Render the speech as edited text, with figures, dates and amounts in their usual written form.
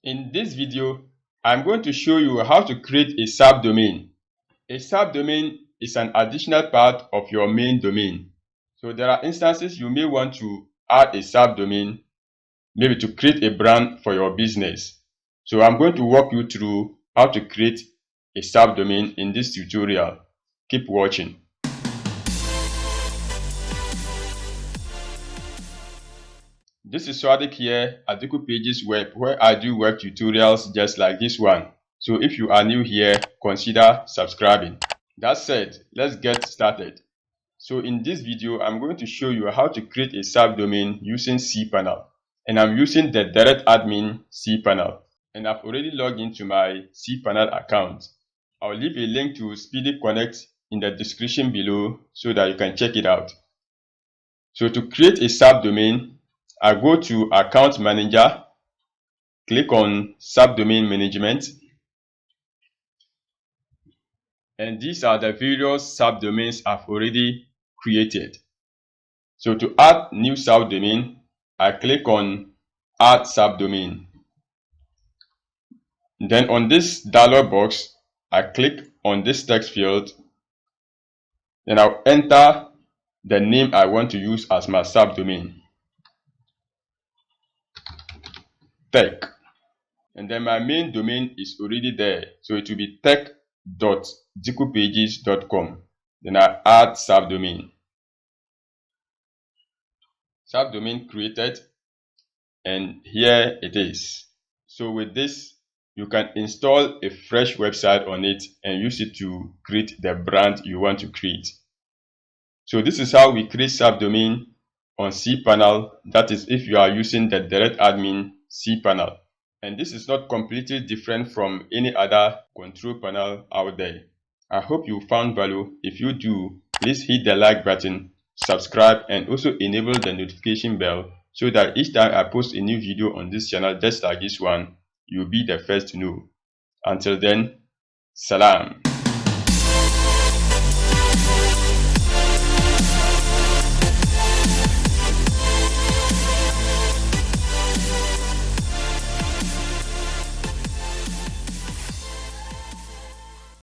In this video, I'm going to show you how to create a subdomain. A subdomain is an additional part of your main domain. So there are instances you may want to add a subdomain, maybe to create a brand for your business. So I'm going to walk you through how to create a subdomain in this tutorial. Keep watching. This is Swadik here at Dikupages web, where I do web tutorials just like this one. So if you are new here, consider subscribing. That said, let's get started. So in this video, I'm going to show you how to create a subdomain using cPanel. And I'm using the DirectAdmin cPanel. And I've already logged into my cPanel account. I'll leave a link to SpeedyConnect in the description below so that you can check it out. So to create a subdomain, I go to Account Manager, click on Subdomain Management, and these are the various subdomains I've already created. So to add new subdomain, I click on Add Subdomain. Then on this dialog box, I click on this text field. Then I'll enter the name I want to use as my subdomain. Tech, and then my main domain is already there, so it will be tech.dikupages.com. Then I add subdomain. Subdomain created, and here it is. So with this, you can install a fresh website on it and use it to create the brand you want to create. So this is how we create subdomain on cPanel, that is if you are using the DirectAdmin cPanel. And this is not completely different from any other control panel out there. I hope you found value. If you do, please hit the like button, subscribe, and also enable the notification bell so that each time I post a new video on this channel just like this one, you'll be the first to know. Until then, salam.